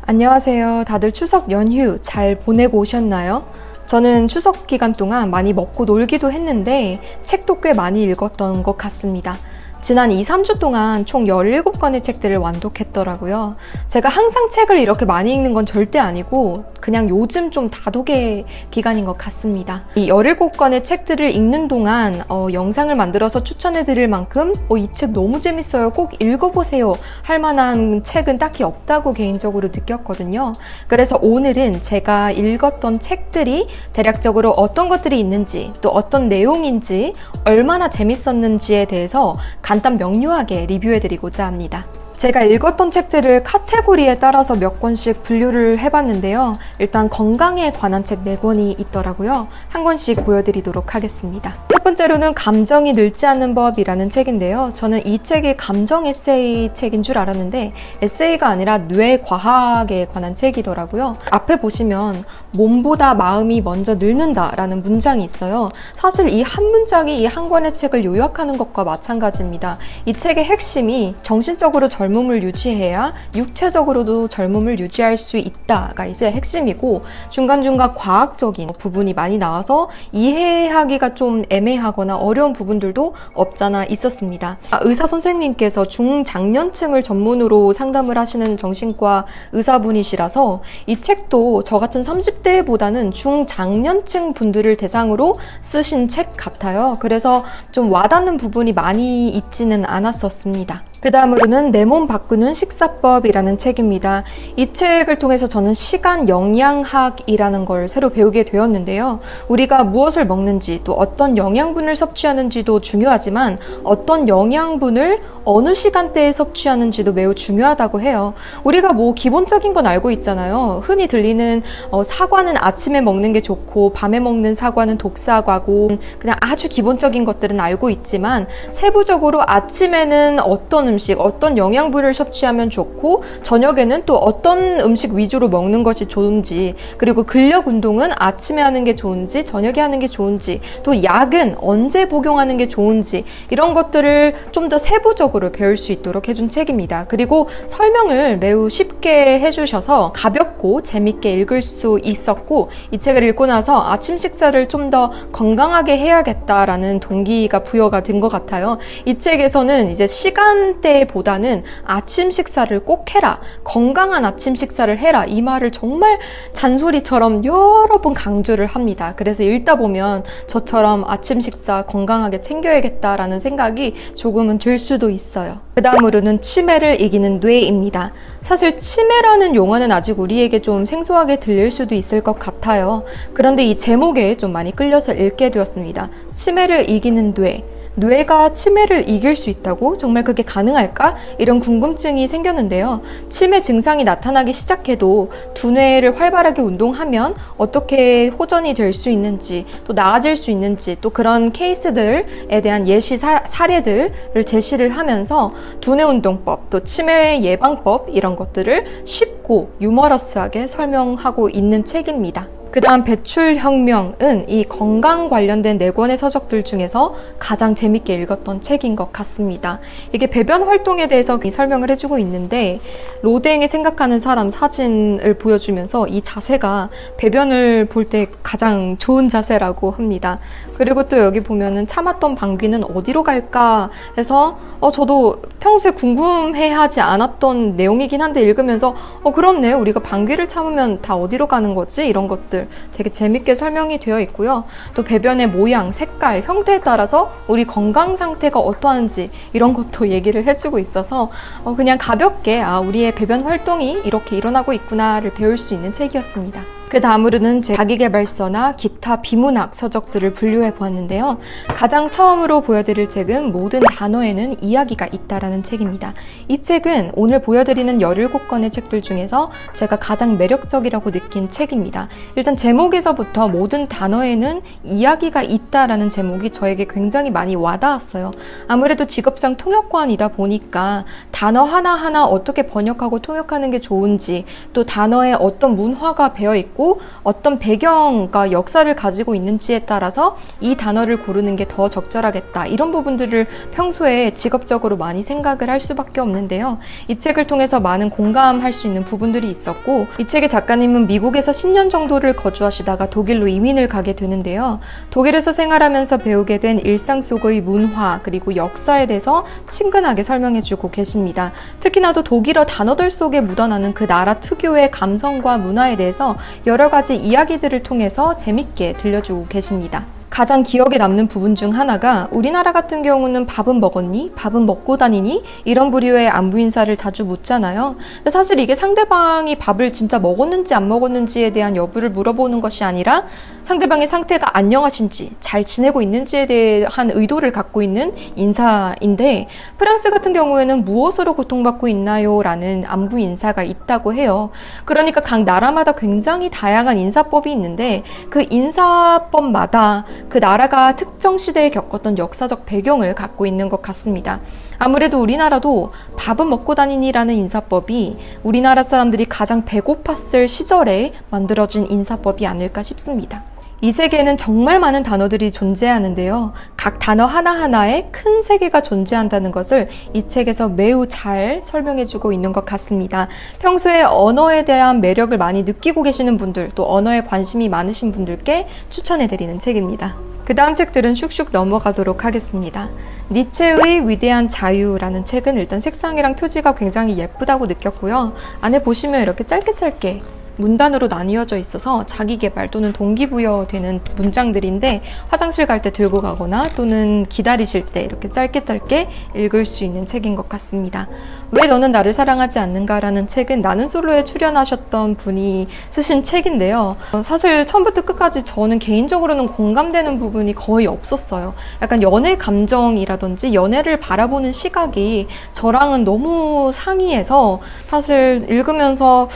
안녕하세요. 다들 추석 연휴 잘 보내고 오셨나요? 저는 추석 기간 동안 많이 먹고 놀기도 했는데 책도 꽤 많이 읽었던 것 같습니다. 지난 2, 3주 동안 총 17권의 책들을 완독했더라고요. 제가 항상 책을 이렇게 많이 읽는 건 절대 아니고 그냥 요즘 좀 다독의 기간인 것 같습니다. 이 17권의 책들을 읽는 동안 영상을 만들어서 추천해 드릴 만큼 이 책 너무 재밌어요. 꼭 읽어보세요. 할 만한 책은 딱히 없다고 개인적으로 느꼈거든요. 그래서 오늘은 제가 읽었던 책들이 대략적으로 어떤 것들이 있는지 또 어떤 내용인지 얼마나 재밌었는지에 대해서 간단 명료하게 리뷰해드리고자 합니다. 제가 읽었던 책들을 카테고리에 따라서 몇 권씩 분류를 해봤는데요. 일단 건강에 관한 책 4권이 있더라고요. 한 권씩 보여드리도록 하겠습니다. 첫 번째로는 감정이 늙지 않는 법이라는 책인데요. 저는 이 책이 감정 에세이 책인 줄 알았는데 에세이가 아니라 뇌과학에 관한 책이더라고요. 앞에 보시면 몸보다 마음이 먼저 늙는다 라는 문장이 있어요. 사실 이 한 문장이 이 한 권의 책을 요약하는 것과 마찬가지입니다. 이 책의 핵심이 정신적으로 젊음을 유지해야 육체적으로도 젊음을 유지할 수 있다가 이제 핵심이고, 중간중간 과학적인 부분이 많이 나와서 이해하기가 좀 애매하거나 어려운 부분들도 없잖아 있었습니다. 의사 선생님께서 중장년층을 전문으로 상담을 하시는 정신과 의사분이시라서 이 책도 저 같은 30대보다는 중장년층 분들을 대상으로 쓰신 책 같아요. 그래서 좀 와닿는 부분이 많이 있지는 않았었습니다. 그 다음으로는 내 몸 바꾸는 식사법이라는 책입니다. 이 책을 통해서 저는 시간 영양학이라는 걸 새로 배우게 되었는데요. 우리가 무엇을 먹는지 또 어떤 영양분을 섭취하는지도 중요하지만 어떤 영양분을 어느 시간대에 섭취하는지도 매우 중요하다고 해요. 우리가 뭐 기본적인 건 알고 있잖아요. 흔히 들리는 사과는 아침에 먹는 게 좋고 밤에 먹는 사과는 독사과고, 그냥 아주 기본적인 것들은 알고 있지만 세부적으로 아침에는 어떤 음식, 어떤 영양분을 섭취하면 좋고 저녁에는 또 어떤 음식 위주로 먹는 것이 좋은지, 그리고 근력 운동은 아침에 하는 게 좋은지 저녁에 하는 게 좋은지, 또 약은 언제 복용하는 게 좋은지, 이런 것들을 좀 더 세부적으로 배울 수 있도록 해준 책입니다. 그리고 설명을 매우 쉽게 해주셔서 가볍고 재밌게 읽을 수 있었고, 이 책을 읽고 나서 아침 식사를 좀 더 건강하게 해야겠다라는 동기가 부여가 된 것 같아요. 이 책에서는 이제 시간대보다는 아침 식사를 꼭 해라, 건강한 아침 식사를 해라, 이 말을 정말 잔소리처럼 여러 번 강조를 합니다. 그래서 읽다 보면 저처럼 아침 식사 건강하게 챙겨야겠다라는 생각이 조금은 들 수도 있어요. 그 다음으로는 치매를 이기는 뇌입니다. 사실 치매라는 용어는 아직 우리에게 좀 생소하게 들릴 수도 있을 것 같아요. 그런데 이 제목에 좀 많이 끌려서 읽게 되었습니다. 치매를 이기는 뇌. 뇌가 치매를 이길 수 있다고? 정말 그게 가능할까? 이런 궁금증이 생겼는데요. 치매 증상이 나타나기 시작해도 두뇌를 활발하게 운동하면 어떻게 호전이 될 수 있는지, 또 나아질 수 있는지, 또 그런 케이스들에 대한 예시 사례들을 제시를 하면서 두뇌 운동법, 또 치매 예방법, 이런 것들을 쉽고 유머러스하게 설명하고 있는 책입니다. 그 다음 배출혁명은 이 건강 관련된 4권의 서적들 중에서 가장 재밌게 읽었던 책인 것 같습니다. 이게 배변 활동에 대해서 설명을 해주고 있는데, 로댕이 생각하는 사람 사진을 보여주면서 이 자세가 배변을 볼 때 가장 좋은 자세라고 합니다. 그리고 또 여기 보면은 참았던 방귀는 어디로 갈까 해서 저도 평소에 궁금해하지 않았던 내용이긴 한데 읽으면서 그렇네, 우리가 방귀를 참으면 다 어디로 가는 거지? 이런 것들 되게 재밌게 설명이 되어 있고요. 또 배변의 모양, 색깔, 형태에 따라서 우리 건강 상태가 어떠한지 이런 것도 얘기를 해주고 있어서 그냥 가볍게 우리의 배변 활동이 이렇게 일어나고 있구나를 배울 수 있는 책이었습니다. 그 다음으로는 자기계발서나 기타 비문학 서적들을 분류해 보았는데요. 가장 처음으로 보여드릴 책은 모든 단어에는 이야기가 있다라는 책입니다. 이 책은 오늘 보여드리는 17권의 책들 중에서 제가 가장 매력적이라고 느낀 책입니다. 일단 일단 제목에서부터 모든 단어에는 이야기가 있다라는 제목이 저에게 굉장히 많이 와닿았어요. 아무래도 직업상 통역관이다 보니까 단어 하나하나 어떻게 번역하고 통역하는 게 좋은지, 또 단어에 어떤 문화가 배어 있고 어떤 배경과 역사를 가지고 있는지에 따라서 이 단어를 고르는 게 더 적절하겠다, 이런 부분들을 평소에 직업적으로 많이 생각을 할 수밖에 없는데요. 이 책을 통해서 많은 공감할 수 있는 부분들이 있었고, 이 책의 작가님은 미국에서 10년 정도를 거주하시다가 독일로 이민을 가게 되는데요. 독일에서 생활하면서 배우게 된 일상 속의 문화 그리고 역사에 대해서 친근하게 설명해주고 계십니다. 특히나도 독일어 단어들 속에 묻어나는 그 나라 특유의 감성과 문화에 대해서 여러 가지 이야기들을 통해서 재밌게 들려주고 계십니다. 가장 기억에 남는 부분 중 하나가, 우리나라 같은 경우는 밥은 먹었니? 밥은 먹고 다니니? 이런 부류의 안부 인사를 자주 묻잖아요. 근데 사실 이게 상대방이 밥을 진짜 먹었는지 안 먹었는지에 대한 여부를 물어보는 것이 아니라 상대방의 상태가 안녕하신지, 잘 지내고 있는지에 대한 의도를 갖고 있는 인사인데, 프랑스 같은 경우에는 무엇으로 고통받고 있나요? 라는 안부 인사가 있다고 해요. 그러니까 각 나라마다 굉장히 다양한 인사법이 있는데, 그 인사법마다 그 나라가 특정 시대에 겪었던 역사적 배경을 갖고 있는 것 같습니다. 아무래도 우리나라도 밥은 먹고 다니니라는 인사법이 우리나라 사람들이 가장 배고팠을 시절에 만들어진 인사법이 아닐까 싶습니다. 이 세계에는 정말 많은 단어들이 존재하는데요. 각 단어 하나하나에 큰 세계가 존재한다는 것을 이 책에서 매우 잘 설명해주고 있는 것 같습니다. 평소에 언어에 대한 매력을 많이 느끼고 계시는 분들, 또 언어에 관심이 많으신 분들께 추천해드리는 책입니다. 그 다음 책들은 슉슉 넘어가도록 하겠습니다. 니체의 위대한 자유라는 책은 일단 색상이랑 표지가 굉장히 예쁘다고 느꼈고요. 안에 보시면 이렇게 짧게 문단으로 나뉘어져 있어서 자기계발 또는 동기부여되는 문장들인데, 화장실 갈 때 들고 가거나 또는 기다리실 때 이렇게 짧게 읽을 수 있는 책인 것 같습니다. 왜 너는 나를 사랑하지 않는가라는 책은 나는 솔로에 출연하셨던 분이 쓰신 책인데요. 사실 처음부터 끝까지 저는 개인적으로는 공감되는 부분이 거의 없었어요. 약간 연애 감정이라든지 연애를 바라보는 시각이 저랑은 너무 상이해서 사실 읽으면서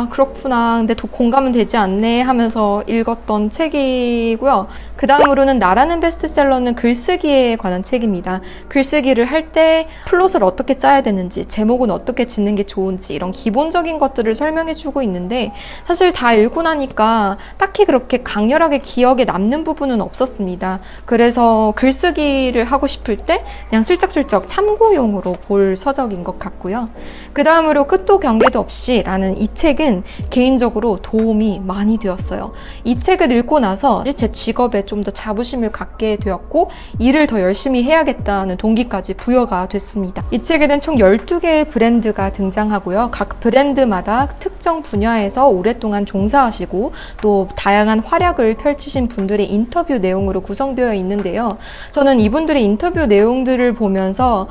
그렇구나, 근데 공감은 되지 않네 하면서 읽었던 책이고요. 그 다음으로는 나라는 베스트셀러는 글쓰기에 관한 책입니다. 글쓰기를 할 때 플롯을 어떻게 짜야 되는지, 제목은 어떻게 짓는 게 좋은지, 이런 기본적인 것들을 설명해주고 있는데, 사실 다 읽고 나니까 딱히 그렇게 강렬하게 기억에 남는 부분은 없었습니다. 그래서 글쓰기를 하고 싶을 때 그냥 슬쩍슬쩍 참고용으로 볼 서적인 것 같고요. 그 다음으로 끝도 경계도 없이 라는 이 책은 개인적으로 도움이 많이 되었어요. 이 책을 읽고 나서 제 직업에 좀 더 자부심을 갖게 되었고, 일을 더 열심히 해야겠다는 동기까지 부여가 됐습니다. 이 책에는 총 12개의 브랜드가 등장하고요. 각 브랜드마다 특정 분야에서 오랫동안 종사하시고 또 다양한 활약을 펼치신 분들의 인터뷰 내용으로 구성되어 있는데요. 저는 이분들의 인터뷰 내용들을 보면서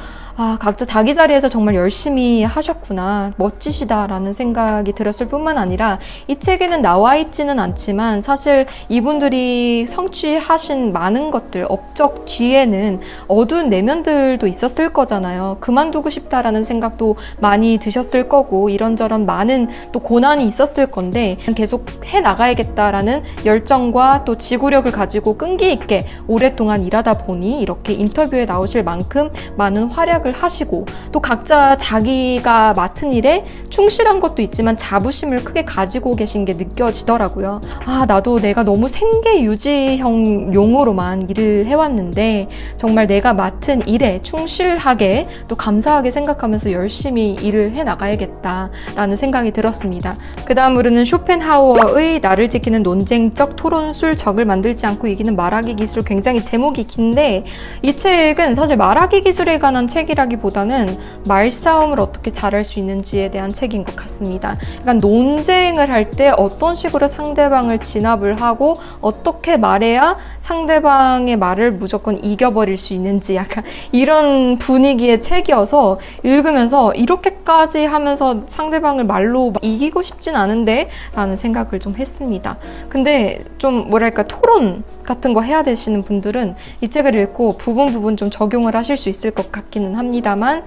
각자 자기 자리에서 정말 열심히 하셨구나, 멋지시다라는 생각이 들었을 뿐만 아니라, 이 책에는 나와 있지는 않지만 사실 이분들이 성취하신 많은 것들, 업적 뒤에는 어두운 내면들도 있었을 거잖아요. 그만두고 싶다라는 생각도 많이 드셨을 거고, 이런저런 많은 또 고난이 있었을 건데 계속 해나가야겠다라는 열정과 또 지구력을 가지고 끈기 있게 오랫동안 일하다 보니 이렇게 인터뷰에 나오실 만큼 많은 활약을 하시고, 또 각자 자기가 맡은 일에 충실한 것도 있지만 자부심을 크게 가지고 계신 게 느껴지더라고요. 나도 내가 너무 생계 유지형 용으로만 일을 해왔는데 정말 내가 맡은 일에 충실하게 또 감사하게 생각하면서 열심히 일을 해나가야겠다라는 생각이 들었습니다. 그 다음으로는 쇼펜하우어의 나를 지키는 논쟁적 토론술, 적을 만들지 않고 이기는 말하기 기술. 굉장히 제목이 긴데, 이 책은 사실 말하기 기술에 관한 책이라기보다는 말싸움을 어떻게 잘할 수 있는지에 대한 책인 것 같습니다. 약간 논쟁을 할 때 어떤 식으로 상대방을 진압을 하고 어떻게 말해야 상대방의 말을 무조건 이겨버릴 수 있는지, 약간 이런 분위기의 책이어서 읽으면서 이렇게까지 하면서 상대방을 말로 이기고 싶진 않은데 라는 생각을 좀 했습니다. 근데 좀 뭐랄까, 토론 같은 거 해야 되시는 분들은 이 책을 읽고 부분 좀 적용을 하실 수 있을 것 같기는 합니다만,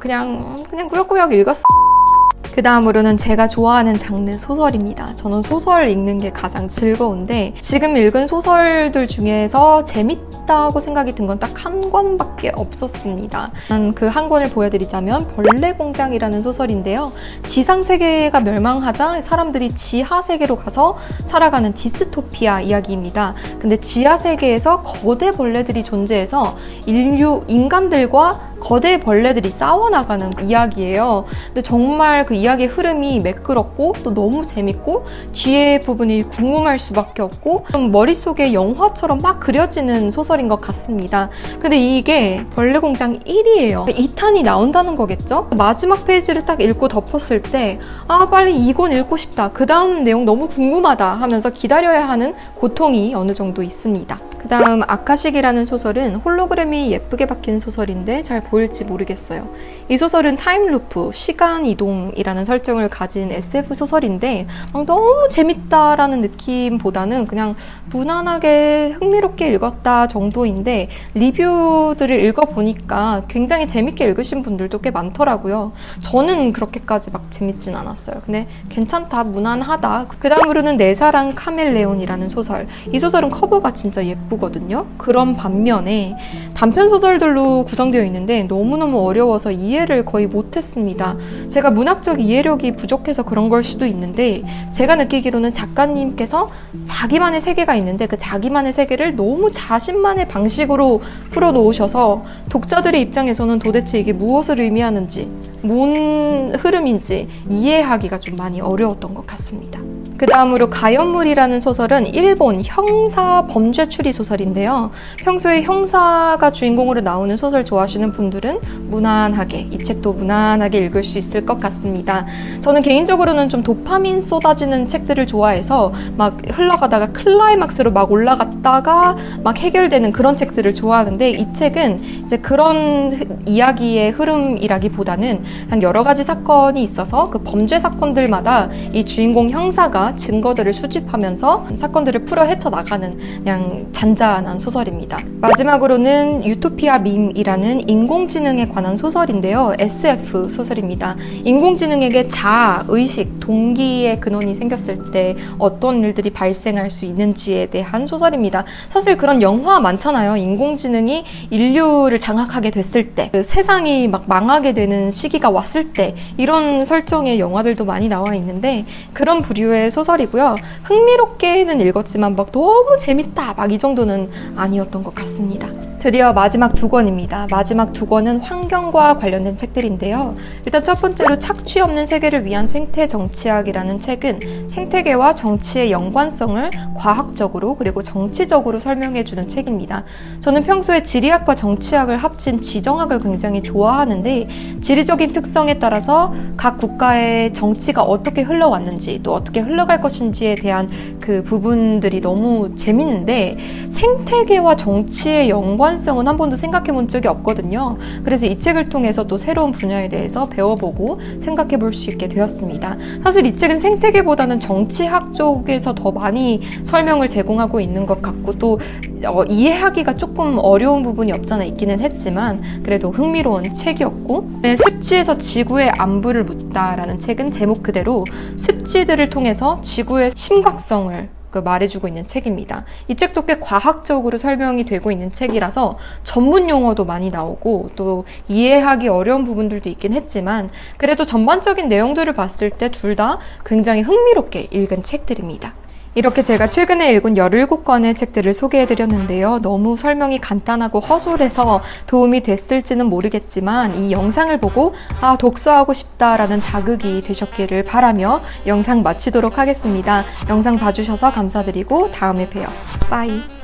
그냥 꾸역꾸역 읽었어요. 그 다음으로는 제가 좋아하는 장르 소설입니다. 저는 소설 읽는 게 가장 즐거운데 지금 읽은 소설들 중에서 재밌다고 생각이 든 건 딱 한 권밖에 없었습니다. 그 한 권을 보여드리자면 벌레공장이라는 소설인데요. 지상세계가 멸망하자 사람들이 지하세계로 가서 살아가는 디스토피아 이야기입니다. 근데 지하세계에서 거대 벌레들이 존재해서 인간들과 거대 벌레들이 싸워나가는 이야기예요. 근데 정말 그 이야기의 흐름이 매끄럽고 또 너무 재밌고 뒤에 부분이 궁금할 수밖에 없고 좀 머릿속에 영화처럼 막 그려지는 소설인 것 같습니다. 근데 이게 벌레공장 1이에요. 2탄이 나온다는 거겠죠? 마지막 페이지를 딱 읽고 덮었을 때 빨리 이건 읽고 싶다. 그 다음 내용 너무 궁금하다 하면서 기다려야 하는 고통이 어느 정도 있습니다. 그 다음 아카식이라는 소설은 홀로그램이 예쁘게 박힌 소설인데 잘 보일지 모르겠어요. 이 소설은 타임루프, 시간이동이라는 설정을 가진 SF 소설인데 너무 재밌다라는 느낌보다는 그냥 무난하게 흥미롭게 읽었다 정도인데 리뷰들을 읽어보니까 굉장히 재밌게 읽으신 분들도 꽤 많더라고요. 저는 그렇게까지 막 재밌진 않았어요. 근데 괜찮다, 무난하다. 그 다음으로는 내 사랑 카멜레온이라는 소설. 이 소설은 커버가 진짜 예쁘거든요. 그런 반면에 단편 소설들로 구성되어 있는데 너무너무 어려워서 이해를 거의 못했습니다. 제가 문학적 이해력이 부족해서 그런 걸 수도 있는데 제가 느끼기로는 작가님께서 자기만의 세계가 있는데 그 자기만의 세계를 너무 자신만의 방식으로 풀어놓으셔서 독자들의 입장에서는 도대체 이게 무엇을 의미하는지 뭔 흐름인지 이해하기가 좀 많이 어려웠던 것 같습니다. 그 다음으로 가연물이라는 소설은 일본 형사 범죄 추리 소설인데요. 평소에 형사가 주인공으로 나오는 소설 좋아하시는 분들은 무난하게, 이 책도 무난하게 읽을 수 있을 것 같습니다. 저는 개인적으로는 좀 도파민 쏟아지는 책들을 좋아해서 막 흘러가다가 클라이막스로 막 올라갔다가 막 해결되는 그런 책들을 좋아하는데 이 책은 이제 그런 이야기의 흐름이라기보다는 한 여러 가지 사건이 있어서 그 범죄 사건들마다 이 주인공 형사가 증거들을 수집하면서 사건들을 풀어 헤쳐나가는 그냥 잔잔한 소설입니다. 마지막으로는 유토피아 밈이라는 인공지능에 관한 소설인데요. SF 소설입니다. 인공지능에게 자아, 의식, 동기의 근원이 생겼을 때 어떤 일들이 발생할 수 있는지에 대한 소설입니다. 사실 그런 영화 많잖아요. 인공지능이 인류를 장악하게 됐을 때, 그 세상이 막 망하게 되는 시기가 왔을 때 이런 설정의 영화들도 많이 나와 있는데 그런 부류의 소설이고요. 흥미롭게는 읽었지만 막 너무 재밌다 막 이 정도는 아니었던 것 같습니다. 드디어 마지막 두 권입니다. 마지막 두 권은 환경과 관련된 책들인데요. 일단 첫 번째로 착취 없는 세계를 위한 생태정치학이라는 책은 생태계와 정치의 연관성을 과학적으로 그리고 정치적으로 설명해주는 책입니다. 저는 평소에 지리학과 정치학을 합친 지정학을 굉장히 좋아하는데 지리적인 특성에 따라서 각 국가의 정치가 어떻게 흘러왔는지 또 어떻게 흘러갈 것인지에 대한 그 부분들이 너무 재밌는데 생태계와 정치의 연관성은 한 번도 생각해 본 적이 없거든요. 그래서 이 책을 통해서 또 새로운 분야에 대해서 배워보고 생각해 볼 수 있게 되었습니다. 사실 이 책은 생태계보다는 정치학 쪽에서 더 많이 설명을 제공하고 있는 것 같고 또 이해하기가 조금 어려운 부분이 없잖아 있기는 했지만 그래도 흥미로운 책이었고 습지에서 지구의 안부를 묻다라는 책은 제목 그대로 습지들을 통해서 지구의 심각성을 말해주고 있는 책입니다. 이 책도 꽤 과학적으로 설명이 되고 있는 책이라서 전문 용어도 많이 나오고 또 이해하기 어려운 부분들도 있긴 했지만 그래도 전반적인 내용들을 봤을 때 둘 다 굉장히 흥미롭게 읽은 책들입니다. 이렇게 제가 최근에 읽은 17권의 책들을 소개해드렸는데요. 너무 설명이 간단하고 허술해서 도움이 됐을지는 모르겠지만 이 영상을 보고 독서하고 싶다라는 자극이 되셨기를 바라며 영상 마치도록 하겠습니다. 영상 봐주셔서 감사드리고 다음에 봬요. 빠이.